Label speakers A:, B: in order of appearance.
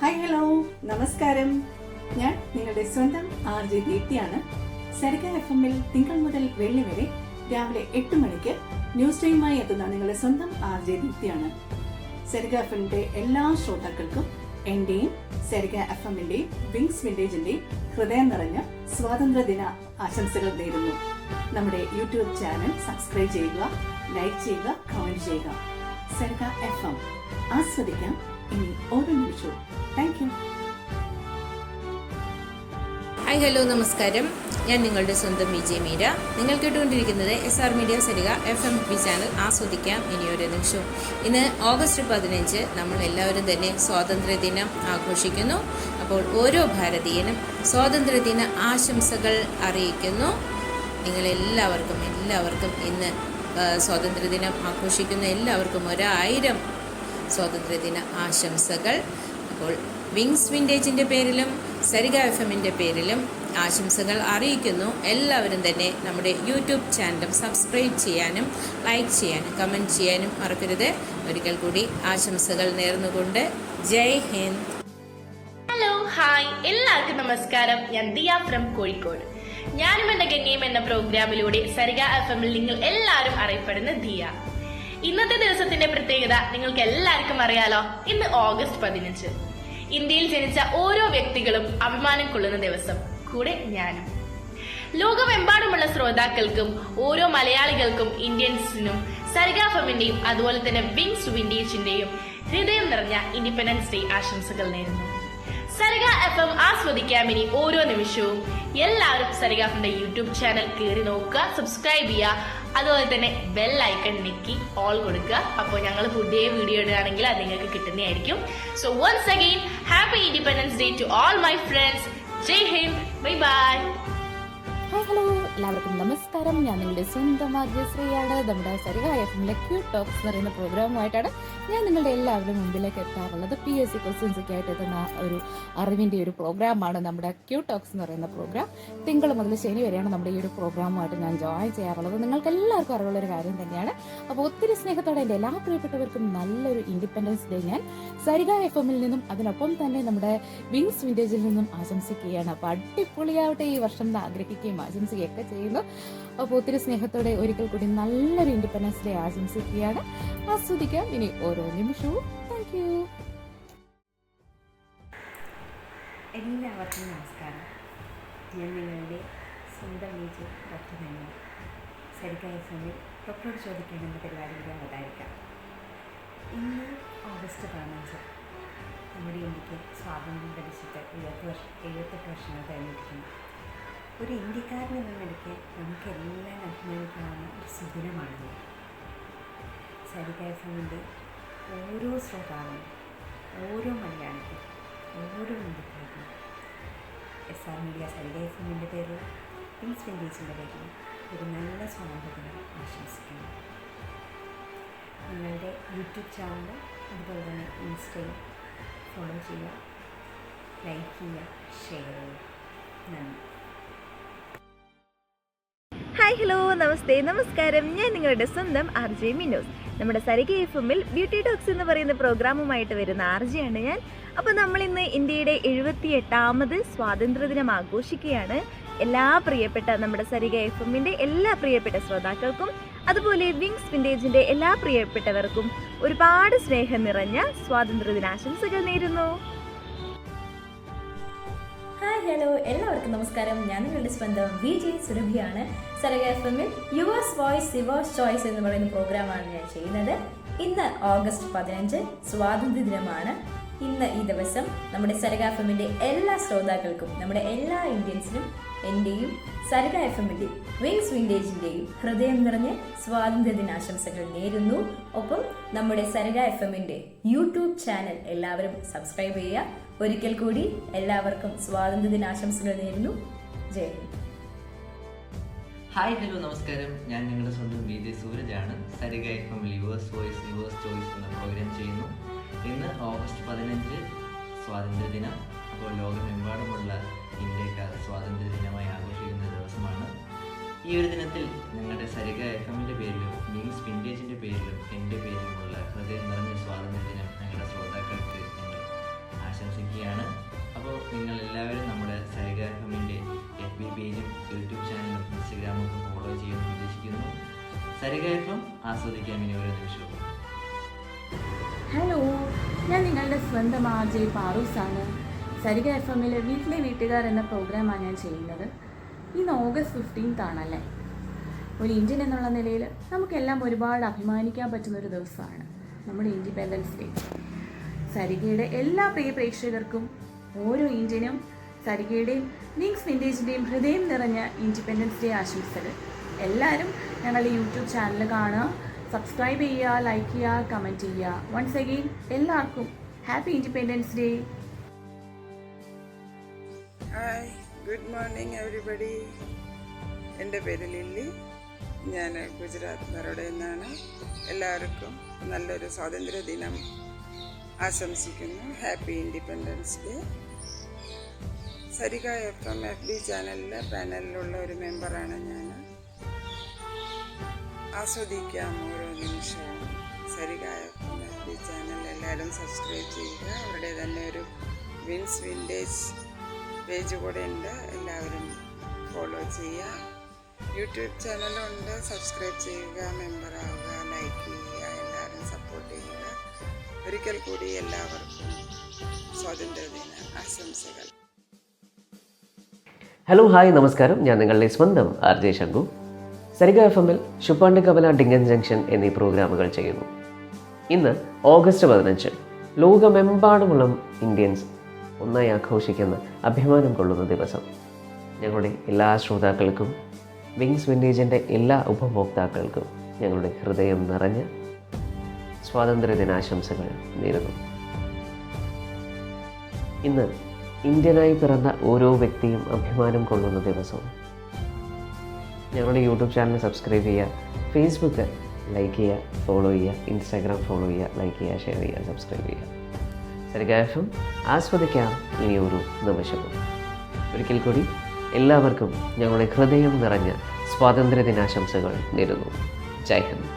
A: Hi hello നമസ്കാരം. ഞാൻ നിങ്ങളുടെ സ്വന്തം RJ ദീപ്തിയാണ്. സരിഗ FM-ൽ തിങ്കൾ മുതൽ വെള്ളി വരെ രാവിലെ 8 മണിക്ക് ന്യൂസ് ടൈമായി എത്തുന്ന നിങ്ങളുടെ സ്വന്തം RJ ദീപ്തിയാണ്. സരിഗ FM-ന്റെ എല്ലാ ശ്രോതാക്കൾക്കും എന്റെയും സരിഗ FM-ന്റെയും വിങ്സ് വിന്റേജിന്റെയും ഹൃദയം നിറഞ്ഞ സ്വാതന്ത്ര്യദിന ആശംസകൾ നേരുന്നു. നമ്മുടെ യൂട്യൂബ് ചാനൽ സബ്സ്ക്രൈബ് ചെയ്യുക, ലൈക്ക് ചെയ്യുക, കമന്റ് ചെയ്യുക. സരിഗ FM ആസ്വദിക്കാം ഇനി ഓരോ നിമിഷവും. Thank you.
B: ഹായ് ഹലോ നമസ്കാരം. ഞാൻ നിങ്ങളുടെ സ്വന്തം വിജയ് മീര. നിങ്ങൾ കേട്ടുകൊണ്ടിരിക്കുന്നത് SR media Sariga FM channel ആസ്വദിക്കാം ഇനിയൊരു നിമിഷവും. ഇന്ന് ഓഗസ്റ്റ് 15 നമ്മൾ എല്ലാവരും തന്നെ സ്വാതന്ത്ര്യദിനം ആഘോഷിക്കുന്നു. അപ്പോൾ ഓരോ ഭാരതീയനും സ്വാതന്ത്ര്യദിന ആശംസകൾ അറിയിക്കുന്നു. നിങ്ങളെല്ലാവർക്കും ഇന്ന് സ്വാതന്ത്ര്യദിനം ആഘോഷിക്കുന്ന എല്ലാവർക്കും 1000 സ്വാതന്ത്ര്യദിന ആശംസകൾ. അപ്പോൾ വിങ്സ് വിന്റേജിൻ്റെ പേരിലും സരിഗ FM-ൻ്റെ പേരിലും ആശംസകൾ അറിയിക്കുന്നു. എല്ലാവരും തന്നെ നമ്മുടെ യൂട്യൂബ് ചാനലും സബ്സ്ക്രൈബ് ചെയ്യാനും ലൈക്ക് ചെയ്യാനും കമൻറ്റ് ചെയ്യാനും മറക്കരുത്. ഒരിക്കൽ കൂടി ആശംസകൾ നേർന്നുകൊണ്ട് ജയ് ഹിന്ദ്.
C: ഹലോ ഹായ് എല്ലാവർക്കും നമസ്കാരം. ഞാൻ ദിയ ഫ്രം കോഴിക്കോട്. ഞാനും എൻ്റെ ഗംഗയും എന്ന പ്രോഗ്രാമിലൂടെ സരിഗ FM-ൽ നിങ്ങൾ എല്ലാവരും അറിയപ്പെടുന്ന ദിയ. ഇന്നത്തെ ദിവസത്തിന്റെ പ്രത്യേകത നിങ്ങൾക്ക് എല്ലാവർക്കും അറിയാലോ. ഇന്ന് ഓഗസ്റ്റ് 15. ഇന്ത്യയിൽ ജനിച്ച ഓരോ വ്യക്തികളും അഭിമാനം കൊള്ളുന്ന ദിവസം, കൂടെ ഞാനും. ലോകമെമ്പാടുമുള്ള ശ്രോതാക്കൾക്കും ഓരോ മലയാളികൾക്കും ഇന്ത്യൻസിനും സരിഗ FM-ന്റെയും അതുപോലെ തന്നെ വിങ്സ് വിന്റേജിന്റെയും ഹൃദയം നിറഞ്ഞ ഇൻഡിപെൻഡൻസ് ഡേ ആശംസകൾ നേരുന്നു. സരിഗ FM ആസ്വദിക്കാം ഇനി ഓരോ നിമിഷവും. എല്ലാവരും സരിഗ FM-ന്റെ യൂട്യൂബ് ചാനൽ കയറി നോക്കുക, സബ്സ്ക്രൈബ് ചെയ്യുക, അതുപോലെ തന്നെ ബെൽ ഐക്കൺ ഞെക്കി ഓൾ കൊടുക്കുക. അപ്പോൾ ഞങ്ങൾ പുതിയ വീഡിയോ ഇടുകയാണെങ്കിൽ അത് നിങ്ങൾക്ക് കിട്ടുന്നതായിരിക്കും. So once again happy independence day to all my friends. ജയ് ഹിന്ദ്. Bye bye.
D: ഹായ് ഹലോ എല്ലാവർക്കും നമസ്കാരം. ഞാൻ നിങ്ങളുടെ സ്വന്തം ശ്രീയാണ്. നമ്മുടെ സരിഗ FM-ലെ ക്യൂട്ട് ടോക്സ് എന്ന് പറയുന്ന പ്രോഗ്രാമുമായിട്ടാണ് ഞാൻ നിങ്ങളുടെ എല്ലാവരുടെ മുമ്പിലേക്ക് എത്താറുള്ളത്. PSC ക്വസ്റ്റ്യൻസ് ഒക്കെ ആയിട്ട് എത്തുന്ന ഒരു അറിവിൻ്റെ ഒരു പ്രോഗ്രാമാണ് നമ്മുടെ ക്യൂട്ട് ടോക്സ് എന്ന് പറയുന്ന പ്രോഗ്രാം. തിങ്കൾ മുതൽ ശനി വരെയാണ് നമ്മുടെ ഈ ഒരു പ്രോഗ്രാമുമായിട്ട് ഞാൻ ജോയിൻ ചെയ്യാറുള്ളത്. നിങ്ങൾക്ക് എല്ലാവർക്കും അറിവുള്ളൊരു കാര്യം തന്നെയാണ്. അപ്പോൾ ഒത്തിരി സ്നേഹത്തോടെ എൻ്റെ എല്ലാ പ്രിയപ്പെട്ടവർക്കും നല്ലൊരു ഇൻഡിപെൻഡൻസ് ഡേ ഞാൻ സരിഗ FM-ൽ നിന്നും അതിനൊപ്പം തന്നെ നമ്മുടെ വിങ്സ് വിന്റേജിൽ നിന്നും ആശംസിക്കുകയാണ്. അപ്പോൾ അടിപൊളിയാവട്ടെ ഈ വർഷം എന്ന് ആഗ്രഹിക്കുകയും ആശംസിക്കുകയൊക്കെ ചെയ്യുന്നു. അപ്പോൾ ഒത്തിരി സ്നേഹത്തോടെ ഒരിക്കൽ കൂടി നല്ലൊരു ഇൻഡിപെൻഡൻസ് ഡേ ആശംസിക്കുകയാണ്. ആസ്വദിക്കാം ഇനി ഓരോ നിമിഷവും. Thank you.
E: എല്ലാവർക്കും നമസ്കാരം. ഞാൻ നിങ്ങളുടെ സ്വന്തം വിജയ് ഡോക്ടർ തന്നെ. സരിഗ FM-ൽ ഡോക്ടറോട് ചോദിക്കാനെന്ന പരിപാടിയിലൂടെ അവതാരിക്കാം. ഇന്ന് ഓഗസ്റ്റ് 15 നമ്മുടെ ഇന്ത്യക്ക് സ്വാതന്ത്ര്യം ലഭിച്ചിട്ട് 78 വർഷങ്ങൾ കഴിഞ്ഞിരിക്കുന്നു. ഒരു ഇന്ത്യക്കാരൻ എന്ന നിലയ്ക്ക് നമുക്കെല്ലാം അഭിമാനിക്കാവുന്ന ഒരു സുദിനമാണിത്. സരിഗ FM-ൻ്റെ ഓരോ ശ്രോതാവിനും, ഓരോ മലയാളിക്കും, ഓരോ ഇന്ത്യക്കാരനും SR മീഡിയ സരിഗ FM-ൻ്റെ പേരിൽ വിങ്സ് വിന്റേജിൻ്റെ പേരിൽ ഒരു നല്ല സ്വാതന്ത്ര്യദിനം ആശംസിക്കുന്നു. നിങ്ങളുടെ യൂട്യൂബ് ചാനൽ അതുപോലെ തന്നെ ഇൻസ്റ്റയിൽ ഫോളോ ചെയ്യുക, ലൈക്ക് ചെയ്യുക, ഷെയർ ചെയ്യുക. നന്ദി.
F: ഹായ് ഹലോ നമസ്തേ നമസ്കാരം. ഞാൻ നിങ്ങളുടെ സ്വന്തം RJ മിനോസ്. നമ്മുടെ സരിഗ FM-ൽ ബ്യൂട്ടി ടോക്സ് എന്ന് പറയുന്ന പ്രോഗ്രാമുമായിട്ട് വരുന്ന RJ ആണ് ഞാൻ. അപ്പോൾ നമ്മളിന്ന് ഇന്ത്യയുടെ 78ാമത് സ്വാതന്ത്ര്യദിനം ആഘോഷിക്കുകയാണ്. എല്ലാ പ്രിയപ്പെട്ട നമ്മുടെ സരിഗ FM-ന്റെ എല്ലാ പ്രിയപ്പെട്ട ശ്രോതാക്കൾക്കും അതുപോലെ വിങ്സ് വിന്റേജിൻ്റെ എല്ലാ പ്രിയപ്പെട്ടവർക്കും ഒരുപാട് സ്നേഹം നിറഞ്ഞ സ്വാതന്ത്ര്യദിനാശംസകൾ നേരുന്നു.
G: ഹായ് ഹലോ എല്ലാവർക്കും നമസ്കാരം. ഞാൻ നിങ്ങളുടെ സ്വന്തം വിജയ് സുരഭിയാണ്. സരിഗ FM-ൽ യുവേഴ്സ് വോയിസ് യുവേഴ്സ് ചോയ്സ് എന്ന് പറയുന്ന പ്രോഗ്രാമാണ് ഞാൻ ചെയ്യുന്നത്. ഇന്ന് ഓഗസ്റ്റ് 15 സ്വാതന്ത്ര്യ ദിനമാണ്. ഇന്ന് ഈ ദിവസം നമ്മുടെ സരിഗ FM-ന്റെ എല്ലാ ശ്രോതാക്കൾക്കും, നമ്മുടെ എല്ലാ ഇന്ത്യൻസിനും എൻ്റെയും സരിഗ FM-ന്റെയും വിങ്സ് വിന്റേജിൻ്റെയും ഹൃദയം നിറഞ്ഞ് സ്വാതന്ത്ര്യ ദിനാശംസകൾ നേരുന്നു. ഒപ്പം നമ്മുടെ സരിഗ FM-ന്റെ യൂട്യൂബ് ചാനൽ എല്ലാവരും സബ്സ്ക്രൈബ് ചെയ്യുക. ഒരിക്കൽ കൂടി എല്ലാവർക്കും സ്വാതന്ത്ര്യ ദിനാശംസകൾ നേരുന്നു. ജയ് ഹിന്ദ്.
H: ഹായ് ഹലോ നമസ്കാരം. ഞാൻ നിങ്ങളുടെ സ്വന്തം വിജയ് സൂരജാണ്. സരിഗ FM-ൽ യുവേഴ്സ് വോയിസ് യുവേഴ്സ് ചോയ്സ് എന്ന പ്രോഗ്രാം ചെയ്യുന്നു. ഇന്ന് ഓഗസ്റ്റ് 15 സ്വാതന്ത്ര്യദിനം. അപ്പോൾ ലോകമെമ്പാടുമുള്ള ഇന്ത്യക്കാർ സ്വാതന്ത്ര്യദിനമായി ആഘോഷിക്കുന്ന ദിവസമാണ്. ഈ ഒരു ദിനത്തിൽ ഞങ്ങളുടെ സരിഗ FM-ന്റെ പേരിലും വിങ്സ് വിന്റേജിൻ്റെ പേരിലും എൻ്റെ പേരിലുമുള്ള ഹൃദയം നിറഞ്ഞ സ്വാതന്ത്ര്യദിനം ഞങ്ങളുടെ ശ്രോതാക്കൾക്ക് ഞങ്ങൾ ആശംസിക്കുക. സരിക FM ആസ്വദിക്കാം ഇനി ഓരോ നിമിഷവും.
I: ഹലോ, ഞാൻ നിങ്ങളുടെ സ്വന്തം RJ പാറൂസാണ്. സരിക FM-ലെ വീട്ടിലെ വീട്ടുകാർ എന്ന പ്രോഗ്രാമാണ് ഞാൻ ചെയ്യുന്നത്. ഇന്ന് ഓഗസ്റ്റ് 15 ആണല്ലേ. ഒരു ഇന്ത്യൻ എന്നുള്ള നിലയിൽ നമുക്കെല്ലാം ഒരുപാട് അഭിമാനിക്കാൻ പറ്റുന്നൊരു ദിവസമാണ് നമ്മുടെ ഇൻഡിപെൻഡൻസ് ഡേ. സരികയുടെ എല്ലാ പ്രിയ പ്രേക്ഷകർക്കും, ഓരോ ഇന്ത്യനും സരികയുടെയും വിങ്സ് വിൻറ്റേജിൻ്റെയും ഹൃദയം നിറഞ്ഞ ഇൻഡിപെൻഡൻസ് ഡേ ആശംസകൾ. എല്ലാവരും ഞങ്ങളുടെ യൂട്യൂബ് ചാനൽ കാണുക, സബ്സ്ക്രൈബ് ചെയ്യുക, ലൈക്ക് ചെയ്യുക, കമൻറ്റ് ചെയ്യുക. വൺസ് അഗെയിൻ എല്ലാവർക്കും happy independence day.
J: Hi, good morning everybody. എൻ്റെ പേര് ലില്ലി. ഞാൻ ഗുജറാത്ത് ബറോഡയിൽ നിന്നാണ്. എല്ലാവർക്കും നല്ലൊരു സ്വാതന്ത്ര്യ ദിനം ആശംസിക്കുന്നു. Happy independence day. Sarika FM FB ചാനലിലെ പാനലിലുള്ള ഒരു മെമ്പറാണ് ഞാൻ. ആസ്വദിക്കാം ഓരോ നിമിഷവും. സരിക FM FB ചാനൽ എല്ലാവരും സബ്സ്ക്രൈബ് ചെയ്യുക. അവരുടെ തന്നെ ഒരു വിൻസ് വിൻറ്റേജ് പേജ് കൂടെ ഉണ്ട്, എല്ലാവരും ഫോളോ ചെയ്യുക. യൂട്യൂബ് ചാനലുണ്ട്, സബ്സ്ക്രൈബ് ചെയ്യുക, മെമ്പറാവുക, ലൈക്ക് ചെയ്യുക, എല്ലാവരും സപ്പോർട്ട് ചെയ്യുക. ഒരിക്കൽ കൂടി എല്ലാവർക്കും സ്വാതന്ത്ര്യദിന ആശംസകൾ.
K: ഹലോ, ഹായ്, നമസ്കാരം. ഞാൻ നിങ്ങളുടെ സ്വന്തം RJ ശങ്കു. സരിക FM-ൽ ശുപ്പാണ്ട് കവല ഡിങ്കൻ ജംഗ്ഷൻ എന്നീ പ്രോഗ്രാമുകൾ ചെയ്യുന്നു. ഇന്ന് ഓഗസ്റ്റ് 15, ലോകമെമ്പാടുമുള്ള ഇന്ത്യൻസ് ഒന്നായി ആഘോഷിക്കുന്ന, അഭിമാനം കൊള്ളുന്ന ദിവസം. ഞങ്ങളുടെ എല്ലാ ശ്രോതാക്കൾക്കും, വിങ്സ് വിൻറ്റേജിൻ്റെ എല്ലാ ഉപഭോക്താക്കൾക്കും ഞങ്ങളുടെ ഹൃദയം നിറഞ്ഞ സ്വാതന്ത്ര്യദിനാശംസകൾ നേരുന്നു. ഇന്ന് ഇന്ത്യനായി പിറന്ന ഓരോ വ്യക്തിയും അഭിമാനം കൊള്ളുന്ന ദിവസവും. ഞങ്ങളുടെ യൂട്യൂബ് ചാനൽ സബ്സ്ക്രൈബ് ചെയ്യുക, ഫേസ്ബുക്ക് ലൈക്ക് ചെയ്യുക, ഫോളോ ചെയ്യുക, ഇൻസ്റ്റാഗ്രാം ഫോളോ ചെയ്യുക, ലൈക്ക് ചെയ്യുക, ഷെയർ ചെയ്യുക, സബ്സ്ക്രൈബ് ചെയ്യുക. സരിക FM ആസ്വദിക്കാം ഇനി ഒരു നിമിഷവും. ഒരിക്കൽ കൂടി എല്ലാവർക്കും ഞങ്ങളുടെ ഹൃദയം നിറഞ്ഞ സ്വാതന്ത്ര്യദിനാശംസകൾ നേരുന്നു. ജയ് ഹിന്ദ്.